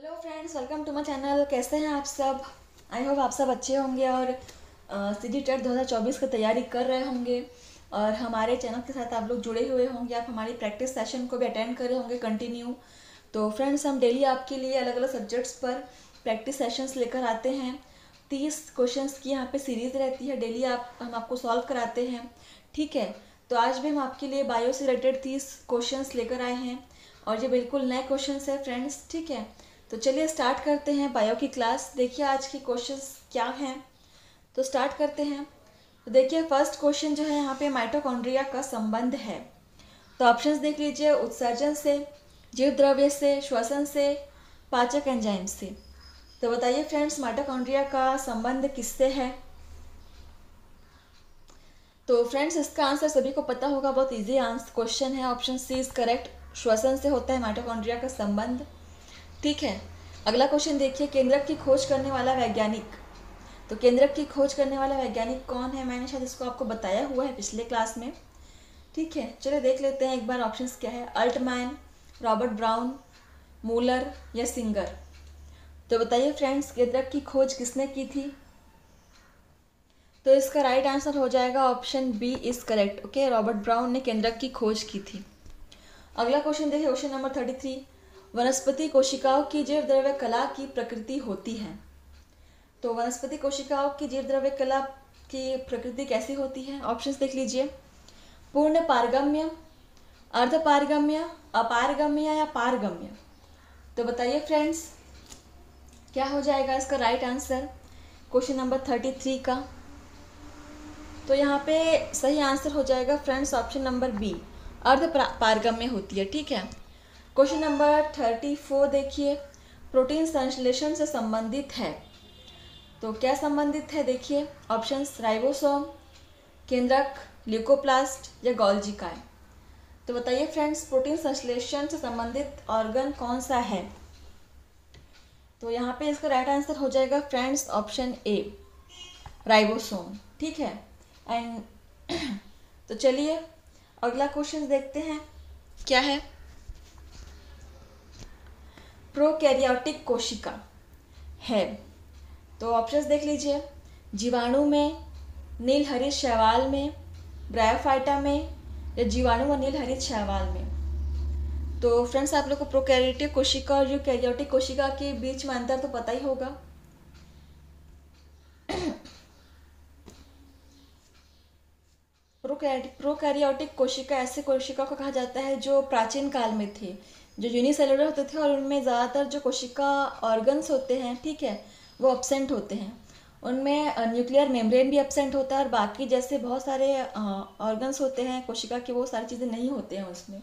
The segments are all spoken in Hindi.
Hello friends, welcome to my channel. कैसे हैं आप सब? आई होप आप सब अच्छे होंगे और सीजी टेट 2024 की तैयारी कर रहे होंगे और हमारे चैनल के साथ आप लोग जुड़े हुए होंगे। आप हमारी प्रैक्टिस सेशन को भी अटेंड कर रहे होंगे कंटिन्यू। तो फ्रेंड्स, हम डेली आपके लिए अलग अलग सब्जेक्ट्स पर प्रैक्टिस सेशंस लेकर आते हैं। 30 क्वेश्चंस की यहाँ पे सीरीज़ रहती है। डेली हम आपको सॉल्व कराते हैं। ठीक है, तो आज भी हम आपके लिए बायो से रिलेटेड 30 क्वेश्चंस लेकर आए हैं और ये बिल्कुल नए क्वेश्चंस है फ्रेंड्स। ठीक है, तो चलिए स्टार्ट करते हैं बायो की क्लास। देखिए आज की क्वेश्चंस क्या हैं, तो स्टार्ट करते हैं। तो देखिए फर्स्ट क्वेश्चन जो है यहाँ पे माइटोकॉन्ड्रिया का संबंध है। तो ऑप्शंस देख लीजिए, उत्सर्जन से, जीव द्रव्य से, श्वसन से, पाचक एंजाइम से। तो बताइए फ्रेंड्स, माइटोकॉन्ड्रिया का संबंध किससे है? तो फ्रेंड्स इसका आंसर सभी को पता होगा, बहुत इजी आंसर क्वेश्चन है। ऑप्शन सी इज करेक्ट, श्वसन से होता है माइटोकॉन्ड्रिया का संबंध। ठीक है, अगला क्वेश्चन देखिए, केंद्रक की खोज करने वाला वैज्ञानिक। तो केंद्रक की खोज करने वाला वैज्ञानिक कौन है? मैंने शायद इसको आपको बताया हुआ है पिछले क्लास में। ठीक है, चलिए देख लेते हैं एक बार ऑप्शंस क्या है। अल्टमैन, रॉबर्ट ब्राउन, मूलर या सिंगर। तो बताइए फ्रेंड्स, केंद्रक की खोज किसने की थी? तो इसका राइट आंसर हो जाएगा option B is correct. Okay, Robert Brown ने केंद्रक की खोज की थी। अगला क्वेश्चन देखिए, क्वेश्चन नंबर 33, वनस्पति कोशिकाओं की जीव द्रव्य कला की प्रकृति होती है। तो वनस्पति कोशिकाओं की जीव द्रव्य कला की प्रकृति कैसी होती है? ऑप्शंस देख लीजिए, पूर्ण पारगम्य, अर्ध पारगम्य, अपारगम्य या पारगम्य। तो बताइए फ्रेंड्स, क्या हो जाएगा इसका राइट आंसर क्वेश्चन नंबर 33 का? तो यहाँ पे सही आंसर हो जाएगा फ्रेंड्स ऑप्शन नंबर बी, अर्ध पारगम्य होती है। ठीक है, क्वेश्चन नंबर 34 देखिए, प्रोटीन संश्लेषण से संबंधित है। तो क्या संबंधित है? देखिए ऑप्शंस, राइबोसोम, केंद्रक, ल्यूकोप्लास्ट या गोल्जी काय। तो बताइए फ्रेंड्स, प्रोटीन संश्लेषण से संबंधित ऑर्गन कौन सा है? तो यहाँ पे इसका राइट आंसर हो जाएगा फ्रेंड्स ऑप्शन ए, राइबोसोम। ठीक है, एंड तो चलिए अगला क्वेश्चन देखते हैं क्या है। प्रोकैरियोटिक कोशिका है। तो ऑप्शंस देख लीजिए, जीवाणु में, नील हरित शैवाल में, ब्रायोफाइटा में या जीवाणु व नील हरित शैवाल में। तो फ्रेंड्स आप लोग को प्रोकैरियोटिक कोशिका और यूकैरियोटिक कोशिका के बीच में अंतर तो पता ही होगा। प्रोकैरियोटिक कोशिका ऐसे कोशिका को कहा जाता है जो प्राचीन काल में थे, जो यूनिसेलुलर होते थे और उनमें ज़्यादातर जो कोशिका ऑर्गन्स होते हैं, ठीक है, वो एब्सेंट होते हैं। उनमें न्यूक्लियर मेम्ब्रेन भी एब्सेंट होता है और बाकी जैसे बहुत सारे ऑर्गन्स होते हैं कोशिका के, वो सारी चीज़ें नहीं होते हैं उसमें।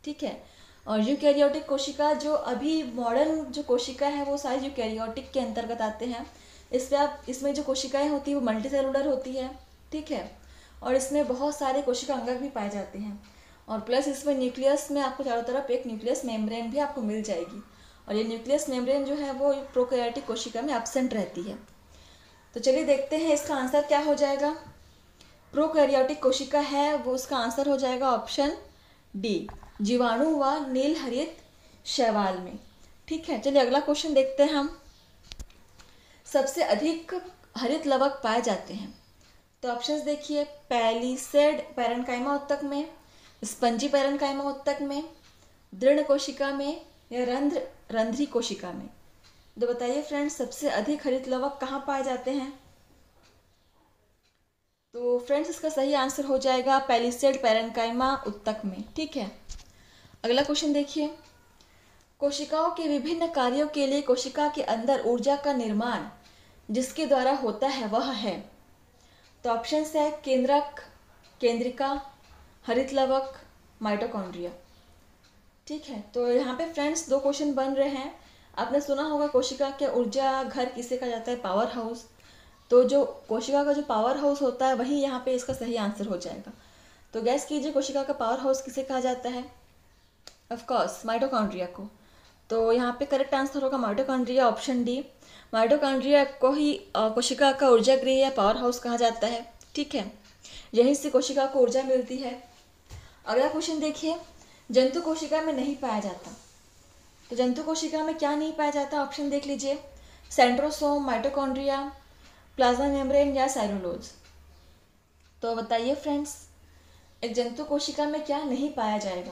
ठीक है, और यूकैरियोटिक कोशिका जो अभी मॉडर्न जो कोशिका है वो सारी यूकैरियोटिक के अंतर्गत आते हैं। इसमें जो कोशिकाएं होती है वो मल्टी सेलुलर होती है। ठीक है, और इसमें बहुत सारे कोशिका अंगक भी पाए जाते हैं और प्लस इसमें न्यूक्लियस में आपको चारों तरफ एक न्यूक्लियस मेम्ब्रेन भी आपको मिल जाएगी और ये न्यूक्लियस मेम्ब्रेन जो है वो प्रोकैरियोटिक कोशिका में एब्सेंट रहती है। तो चलिए देखते हैं इसका आंसर क्या हो जाएगा। प्रोकैरियोटिक कोशिका है वो उसका आंसर हो जाएगा ऑप्शन डी, जीवाणु व नील हरित शैवाल में। ठीक है, चलिए अगला क्वेश्चन देखते हैं हम। सबसे अधिक हरित लवक पाए जाते हैं। तो ऑप्शंस देखिए, पैलिसेड पैरेन्काइमा उत्तक में, स्पंजी पैरेन्काइमा उत्तक में, दृढ़ कोशिका में या रंध्री कोशिका में। तो बताइए फ्रेंड्स, सबसे अधिक हरित लवक कहाँ पाए जाते हैं? तो फ्रेंड्स इसका सही आंसर हो जाएगा पैलिसेड पैरेन्काइमा उत्तक में। ठीक है, अगला क्वेश्चन देखिए, कोशिकाओं के विभिन्न कार्यों के लिए कोशिका के अंदर ऊर्जा का निर्माण जिसके द्वारा होता है वह है। तो ऑप्शंस है, केंद्रक, केंद्रिका, हरित लवक, माइटोकॉन्ड्रिया। ठीक है, तो यहाँ पे फ्रेंड्स दो क्वेश्चन बन रहे हैं। आपने सुना होगा कोशिका के ऊर्जा घर किसे कहा जाता है? Power house. तो जो कोशिका का जो पावर हाउस होता है वही यहाँ पे इसका सही आंसर हो जाएगा। तो गैस कीजिए, कोशिका का पावर हाउस किसे कहा जाता है? ऑफ कोर्स माइटोकॉन्ड्रिया को। तो यहाँ पे करेक्ट आंसर होगा माइटोकॉन्ड्रिया, ऑप्शन डी। माइटोकॉन्ड्रिया को ही कोशिका का ऊर्जा गृह या पावर हाउस कहा जाता है। ठीक है, यहीं से कोशिका को ऊर्जा मिलती है। अगला क्वेश्चन देखिए, जंतु कोशिका में नहीं पाया जाता। तो जंतु कोशिका में क्या नहीं पाया जाता, ऑप्शन देख लीजिए, सेंट्रोसोम, माइटोकॉन्ड्रिया, प्लाज्मा मेम्ब्रेन या सेलुलोज। तो बताइए फ्रेंड्स, एक जंतु कोशिका में क्या नहीं पाया जाएगा?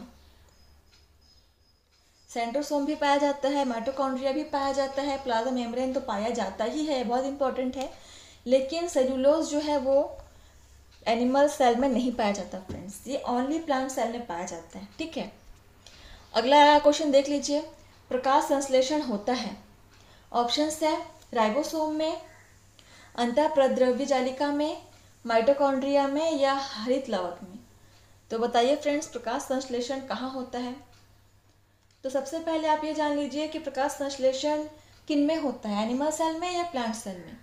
सेंट्रोसोम भी पाया जाता है, माइटोकॉन्ड्रिया भी पाया जाता है, प्लाज्मा मेम्ब्रेन तो पाया जाता ही है, बहुत इंपॉर्टेंट है, लेकिन सेलुलोज जो है वो एनिमल सेल में नहीं पाया जाता फ्रेंड्स, ये ओनली प्लांट सेल में पाया जाता है। ठीक है, अगला क्वेश्चन देख लीजिए, प्रकाश संश्लेषण होता है, ऑप्शंस है राइबोसोम में, अंतःप्रद्रव्य जालिका में, माइटोकॉन्ड्रिया में या हरित लवक में। तो बताइए फ्रेंड्स, प्रकाश संश्लेषण कहाँ होता है? तो सबसे पहले आप ये जान लीजिए कि प्रकाश संश्लेषण किन में होता है, एनिमल सेल में या प्लांट सेल में।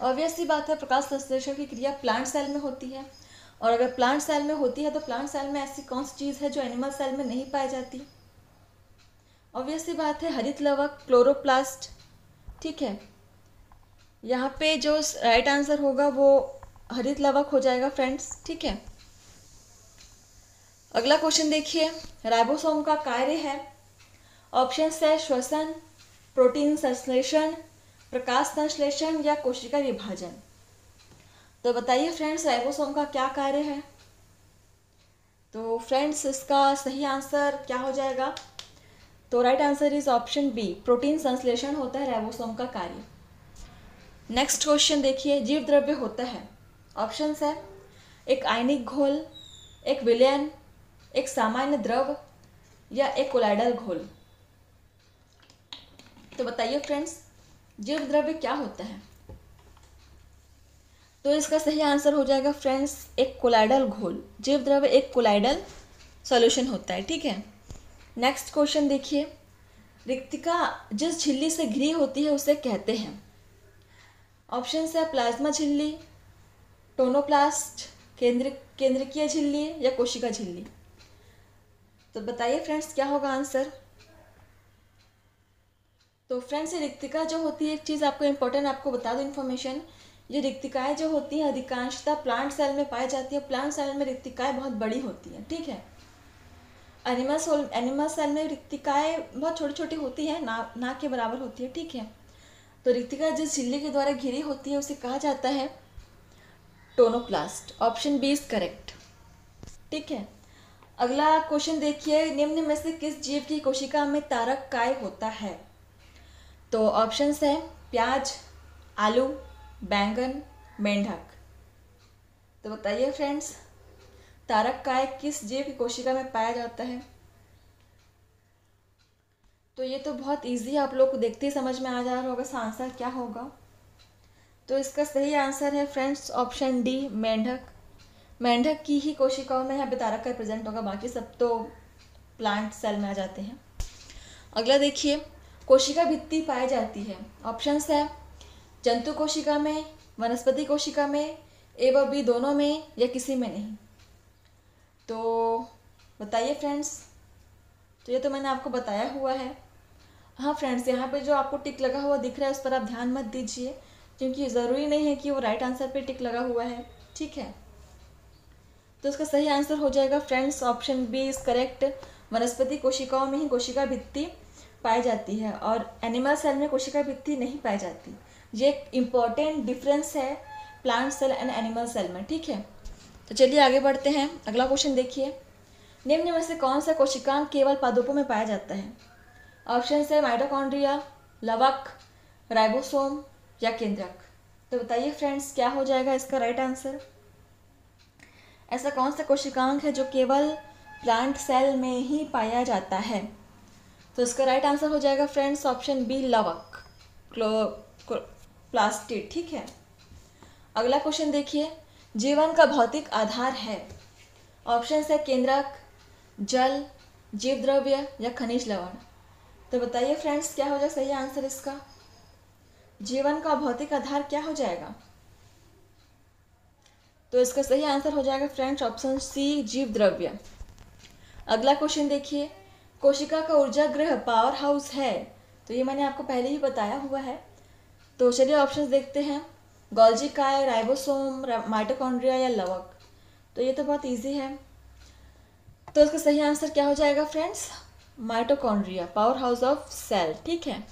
ऑब्वियस सी बात है, प्रकाश संश्लेषण की क्रिया प्लांट सेल में होती है, और अगर प्लांट सेल में होती है तो प्लांट सेल में ऐसी कौन सी चीज़ है जो एनिमल सेल में नहीं पाई जाती? ऑब्वियस सी बात है, हरित लवक, क्लोरोप्लास्ट। ठीक है, यहाँ पे जो राइट आंसर होगा वो हरित लवक हो जाएगा फ्रेंड्स। ठीक है, अगला क्वेश्चन देखिए, राइबोसोम का कार्य है, ऑप्शन है श्वसन, प्रोटीन संश्लेषण, प्रकाश संश्लेषण या कोशिका विभाजन। तो बताइए फ्रेंड्स, राइबोसोम का क्या कार्य है? तो फ्रेंड्स, इसका सही आंसर क्या हो जाएगा? तो right answer is option B, protein संश्लेषण होता है राइबोसोम का कार्य। नेक्स्ट क्वेश्चन देखिए, जीव द्रव्य होता है, ऑप्शंस है एक आयनिक घोल, एक विलयन, एक सामान्य द्रव या एक कोलाइडल घोल। तो बताइए फ्रेंड्स, जीव द्रव्य क्या होता है? तो इसका सही आंसर हो जाएगा फ्रेंड्स एक कोलाइडल घोल। जीव द्रव्य एक कोलाइडल सॉल्यूशन होता है। ठीक है, नेक्स्ट क्वेश्चन देखिए, रिक्तिका जिस झिल्ली से घिरी होती है उसे कहते हैं, ऑप्शन है प्लाज्मा झिल्ली, टोनोप्लास्ट, केंद्रकीय झिल्ली या कोशिका झिल्ली। तो बताइए फ्रेंड्स, क्या होगा आंसर? तो फ्रेंड्स, ये रिक्तिका जो होती है, एक चीज़ आपको इंपॉर्टेंट आपको बता दूं इन्फॉर्मेशन, ये रिक्तिकाएँ जो होती हैं अधिकांशतः प्लांट सेल में पाई जाती है। प्लांट सेल में रिक्तिकाएँ बहुत बड़ी होती हैं। ठीक है, एनिमल सेल में रिक्तिकाएँ बहुत छोटी छोटी होती हैं, ना के बराबर होती है। ठीक है, तो रिक्तिका जिस झिल्ली के द्वारा घिरी होती है उसे कहा जाता है tonoplast. Option B is correct. ठीक है, अगला क्वेश्चन देखिए, निम्न में से किस जीव की कोशिका में तारक काय होता है? तो ऑप्शंस है प्याज, आलू, बैंगन, मेंढक। तो बताइए फ्रेंड्स, तारक काय किस जीव की कोशिका में पाया जाता है? तो ये तो बहुत इजी है, आप लोग को देखते ही समझ में आ जा रहा होगा इसका आंसर क्या होगा। तो इसका सही आंसर है फ्रेंड्स ऑप्शन डी, मेंढक। मेंढक की ही कोशिकाओं में यहाँ पे तारक काय प्रेजेंट होगा, बाकी सब तो प्लांट सेल में आ जाते हैं। अगला देखिए, कोशिका भित्ति पाई जाती है, ऑप्शंस है जंतु कोशिका में, वनस्पति कोशिका में, ए व बी दोनों में या किसी में नहीं। तो बताइए फ्रेंड्स, तो ये तो मैंने आपको बताया हुआ है। हाँ फ्रेंड्स, यहाँ पे जो आपको टिक लगा हुआ दिख रहा है उस पर आप ध्यान मत दीजिए, क्योंकि ज़रूरी नहीं है कि वो राइट आंसर पे टिक लगा हुआ है। ठीक है, तो इसका सही आंसर हो जाएगा friends option B is correct. वनस्पति कोशिकाओं में ही कोशिका भित्ति पाई जाती है और एनिमल सेल में कोशिका भित्ति नहीं पाई जाती। ये एक इम्पॉर्टेंट डिफरेंस है plant cell and animal cell में। ठीक है, तो चलिए आगे बढ़ते हैं। अगला क्वेश्चन देखिए, निम्न में से कौन सा कोशिकांग केवल पादपों में पाया जाता है? ऑप्शन है माइटोकॉन्ड्रिया, लवक, राइबोसोम या केंद्रक। तो बताइए फ्रेंड्स, क्या हो जाएगा इसका राइट आंसर? ऐसा कौन सा कोशिकांग है जो केवल प्लांट सेल में ही पाया जाता है? तो इसका राइट आंसर हो जाएगा फ्रेंड्स ऑप्शन बी, लवक, प्लास्टिड। ठीक है, अगला क्वेश्चन देखिए, जीवन का भौतिक आधार है, ऑप्शन है केंद्रक, जल, जीव द्रव्य या खनिज लवण। तो बताइए फ्रेंड्स, क्या हो जाएगा सही आंसर इसका? जीवन का भौतिक आधार क्या हो जाएगा? तो इसका सही आंसर हो जाएगा फ्रेंड्स ऑप्शन सी, जीव द्रव्य। अगला क्वेश्चन देखिए, कोशिका का ऊर्जा गृह पावर हाउस है, तो ये मैंने आपको पहले ही बताया हुआ है। तो चलिए ऑप्शंस देखते हैं, गोल्जी काय, राइबोसोम, माइटोकॉन्ड्रिया या लवक। तो ये तो बहुत इजी है, तो इसका सही आंसर क्या हो जाएगा friends? Mitochondria, power house of cell. ठीक है,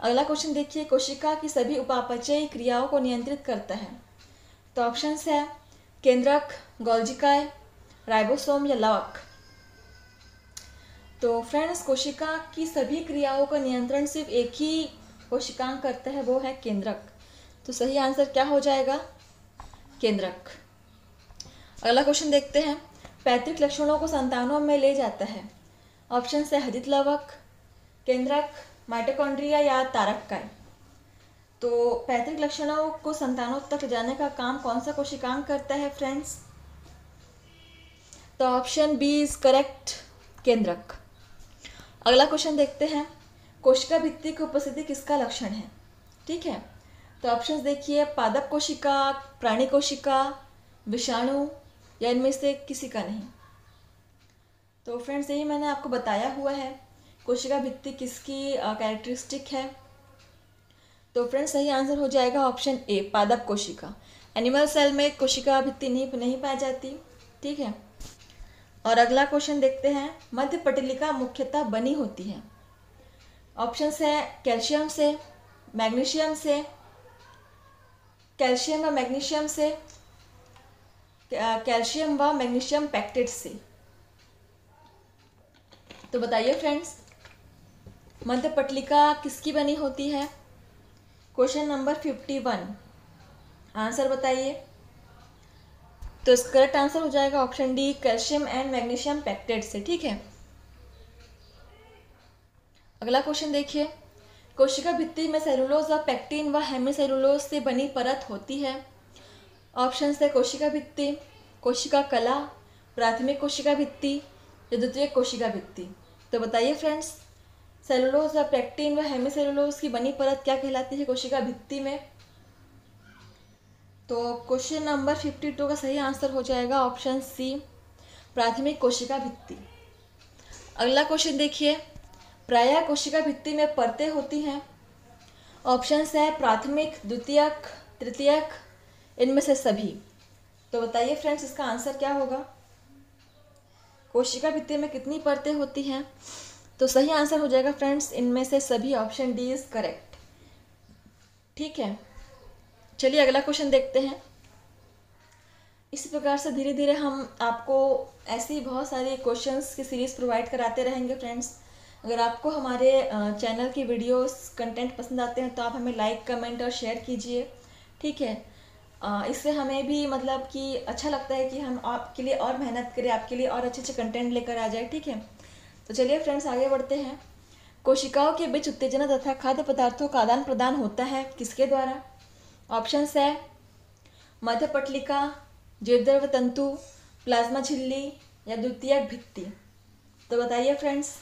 अगला क्वेश्चन देखिए, कोशिका की सभी उपापचयी क्रियाओं को नियंत्रित करता है। तो ऑप्शंस है केंद्रक, गोल्जिकाय, राइबोसोम या लवक। तो फ्रेंड्स, कोशिका की सभी क्रियाओं का नियंत्रण सिर्फ एक ही कोशिकांग करता है, वो है केंद्रक। तो सही आंसर क्या हो जाएगा? केंद्रक। अगला क्वेश्चन देखते हैं, पैतृक लक्षणों को संतानों में ले जाता है। ऑप्शन है हरित लवक, केंद्रक, माइटोकॉन्ड्रिया या तारककाय। तो पैतृक लक्षणों को संतानों तक ले जाने का काम कौन सा कोशिकांग करता है फ्रेंड्स? तो ऑप्शन बी इज करेक्ट, केंद्रक। अगला क्वेश्चन देखते हैं, कोशिका भित्ति की उपस्थिति किसका लक्षण है? ठीक है, तो ऑप्शंस देखिए, पादप कोशिका, प्राणी कोशिका, विषाणु या इनमें से किसी का नहीं। तो फ्रेंड्स, यही मैंने आपको बताया हुआ है कोशिका भित्ति किसकी कैरेक्टरिस्टिक है। तो फ्रेंड्स, सही आंसर हो जाएगा ऑप्शन ए, पादप कोशिका। एनिमल सेल में कोशिका भित्ति नहीं पाई जाती। ठीक है, और अगला क्वेश्चन देखते हैं, मध्य पटलिका मुख्यतः बनी होती है। ऑप्शंस है कैल्शियम से, मैग्नीशियम से, कैल्शियम व मैग्नीशियम से, कैल्शियम व मैग्नीशियम पैक्टेट से। तो बताइए फ्रेंड्स, मध्य पटलिका किसकी बनी होती है? क्वेश्चन नंबर 51, आंसर बताइए। तो इसका करेक्ट आंसर हो जाएगा option D, calcium and magnesium pectate से। ठीक है, अगला क्वेश्चन देखिए, कोशिका भित्ति में सेलुलोज व पैक्टिन व हेमिसेलुलोज से बनी परत होती है। ऑप्शन है कोशिका भित्ति, कोशिका कला, प्राथमिक कोशिका भित्ति या द्वितीयक कोशिका भित्ति। तो बताइए फ्रेंड्स, सेलुलोज व पैक्टिन व हेमिसेलुलोज की बनी परत क्या कहलाती है कोशिका भित्ति में? तो क्वेश्चन नंबर 52 का सही आंसर हो जाएगा ऑप्शन सी, प्राथमिक कोशिका भित्ति। अगला क्वेश्चन देखिए, प्रायः कोशिका भित्ति में परतें होती हैं। ऑप्शंस है प्राथमिक, द्वितीयक, तृतीयक, इनमें से सभी। तो बताइए फ्रेंड्स, इसका आंसर क्या होगा? कोशिका भित्ति में कितनी परतें होती हैं? तो सही आंसर हो जाएगा फ्रेंड्स, इनमें से सभी, ऑप्शन डी इज करेक्ट। ठीक है, चलिए अगला क्वेश्चन देखते हैं। इसी प्रकार से धीरे धीरे हम आपको ऐसी बहुत सारी क्वेश्चंस की सीरीज़ प्रोवाइड कराते रहेंगे फ्रेंड्स। अगर आपको हमारे चैनल की वीडियोस कंटेंट पसंद आते हैं तो आप हमें लाइक, कमेंट और शेयर कीजिए। ठीक है, इससे हमें भी मतलब कि अच्छा लगता है कि हम आपके लिए और मेहनत करें, आपके लिए और अच्छे अच्छे कंटेंट लेकर आ जाए। ठीक है, तो चलिए फ्रेंड्स आगे बढ़ते हैं। कोशिकाओं के बीच उत्तेजना तथा खाद्य पदार्थों का आदान प्रदान होता है किसके द्वारा? ऑप्शंस है मध्य पटलिका, जीवद्रव्य तंतु, प्लाज्मा झिल्ली या द्वितीयक भित्ति। तो बताइए फ्रेंड्स,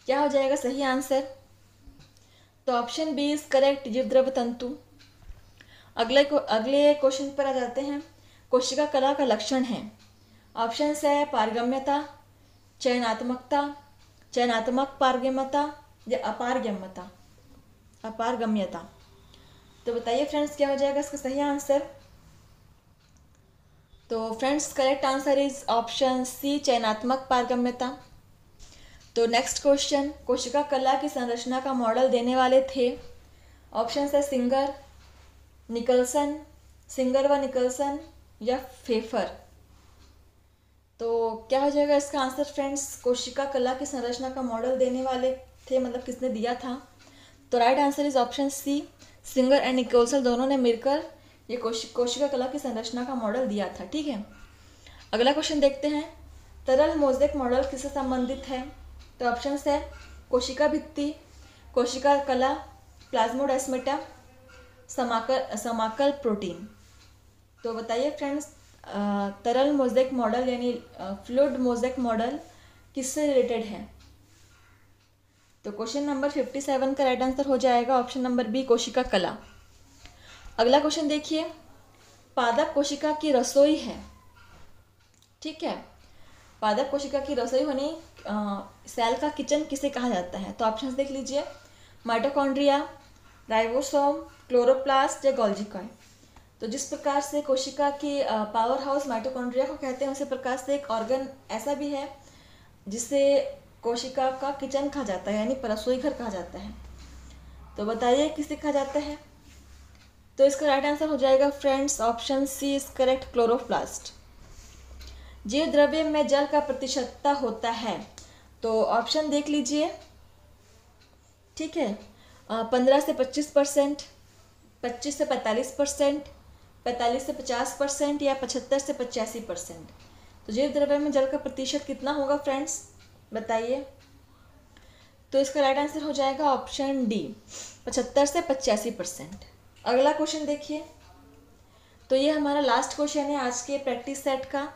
क्या हो जाएगा सही आंसर? तो ऑप्शन बी इज करेक्ट, जीवद्रव्य तंतु। अगले क्वेश्चन पर आ जाते हैं, कोशिका कला का लक्षण है। ऑप्शंस है पारगम्यता, चयनात्मकता, चयनात्मक पारगम्यता या अपारगम्यता। तो बताइए फ्रेंड्स, क्या हो जाएगा इसका सही आंसर? तो friends, correct answer is option C, चयनात्मक पारगम्यता। तो नेक्स्ट क्वेश्चन, कोशिका कला की संरचना का मॉडल देने वाले थे। ऑप्शन है सिंगर व निकलसन या फेफर। तो क्या हो जाएगा इसका आंसर फ्रेंड्स? कोशिका कला की संरचना का मॉडल देने वाले थे, मतलब किसने दिया था? तो right answer is option C, Singer and Nicolson दोनों ने मिलकर ये कोशिका कला की संरचना का मॉडल दिया था। ठीक है, अगला क्वेश्चन देखते हैं, तरल मोज़ेक मॉडल किससे संबंधित है? तो ऑप्शंस है कोशिका भित्ति, कोशिका कला, प्लाज्मोडेस्माटा, समाकल प्रोटीन। तो बताइए फ्रेंड्स, तरल मोज़ेक मॉडल यानी फ्लूइड मोज़ेक मॉडल किससे रिलेटेड है? तो क्वेश्चन नंबर 57 का राइट आंसर हो जाएगा ऑप्शन नंबर बी, कोशिका कला। अगला क्वेश्चन देखिए, पादप कोशिका की रसोई है। ठीक है, पादप कोशिका की रसोई होनी सेल का किचन किसे कहा जाता है? तो ऑप्शंस देख लीजिए, माइटोकॉन्ड्रिया, राइबोसोम, क्लोरोप्लास्ट या गोल्जिकाय। तो जिस प्रकार से कोशिका की पावर हाउस माइटोकॉन्ड्रिया को कहते हैं, उसी प्रकार से एक ऑर्गन ऐसा भी है जिसे कोशिका का किचन कहा जाता है, यानी रसोई घर कहा जाता है। तो बताइए किसे कहा जाता है। तो इसका राइट आंसर हो जाएगा friends option C is correct, chloroplast. जीव द्रव्य में जल का प्रतिशतता होता है, तो ऑप्शन देख लीजिए, ठीक है। 15 से 25%, 25 से 45%, 45 से 50% या 75 से 85%। तो जीव द्रव्य में जल का प्रतिशत कितना होगा फ्रेंड्स, बताइए। तो इसका राइट आंसर हो जाएगा ऑप्शन डी, 75 से 85%। अगला क्वेश्चन देखिए। तो ये हमारा लास्ट क्वेश्चन है आज के प्रैक्टिस सेट का।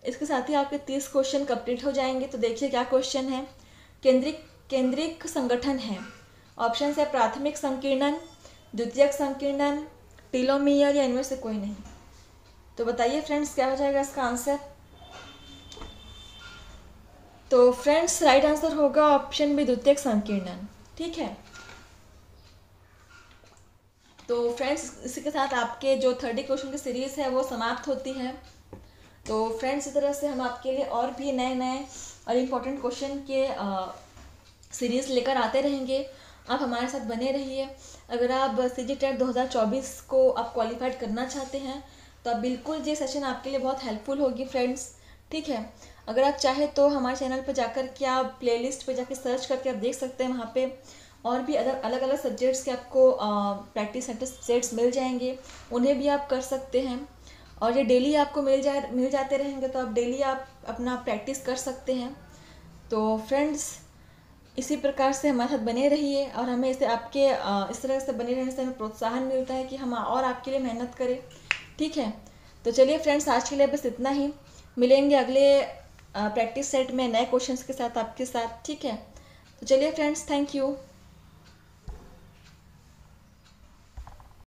इसके साथ ही आपके 30 क्वेश्चन कंप्लीट हो जाएंगे। तो देखिए क्या क्वेश्चन है। केंद्रिक संगठन है। ऑप्शन है प्राथमिक संकीर्णन, द्वितीयक संकीर्णन, टीलोमियर या इनमें से कोई नहीं। तो बताइए फ्रेंड्स क्या हो जाएगा इसका आंसर। तो फ्रेंड्स राइट आंसर होगा ऑप्शन बी, द्वितीयक संकीर्णन, ठीक है। तो फ्रेंड्स इसी के साथ आपके जो 30 क्वेश्चन की सीरीज़ है वो समाप्त होती है। तो फ्रेंड्स इस तरह से हम आपके लिए और भी नए नए और इम्पोर्टेंट क्वेश्चन के सीरीज़ लेकर आते रहेंगे। आप हमारे साथ बने रहिए। अगर आप CGTET 2024 को आप क्वालिफाइड करना चाहते हैं तो आप बिल्कुल ये सेशन आपके लिए बहुत हेल्पफुल होगी फ्रेंड्स, ठीक है। अगर आप चाहें तो हमारे चैनल पर जाकर के आप प्लेलिस्ट पे जाकर सर्च करके आप देख सकते हैं। वहाँ पे और भी अलग अलग सब्जेक्ट्स के आपको प्रैक्टिस सेट्स मिल जाएंगे, उन्हें भी आप कर सकते हैं। और ये डेली आपको मिल जाते रहेंगे, तो आप डेली आप अपना प्रैक्टिस कर सकते हैं। तो फ्रेंड्स इसी प्रकार से हमारे साथ बने रहिए और हमें इस तरह से बने रहने से हमें प्रोत्साहन मिलता है कि हम और आपके लिए मेहनत करें, ठीक है। तो चलिए फ्रेंड्स आज के लिए बस इतना ही। मिलेंगे अगले प्रैक्टिस सेट में नए क्वेश्चंस के साथ आपके साथ, ठीक है। तो चलिए फ्रेंड्स, थैंक यू।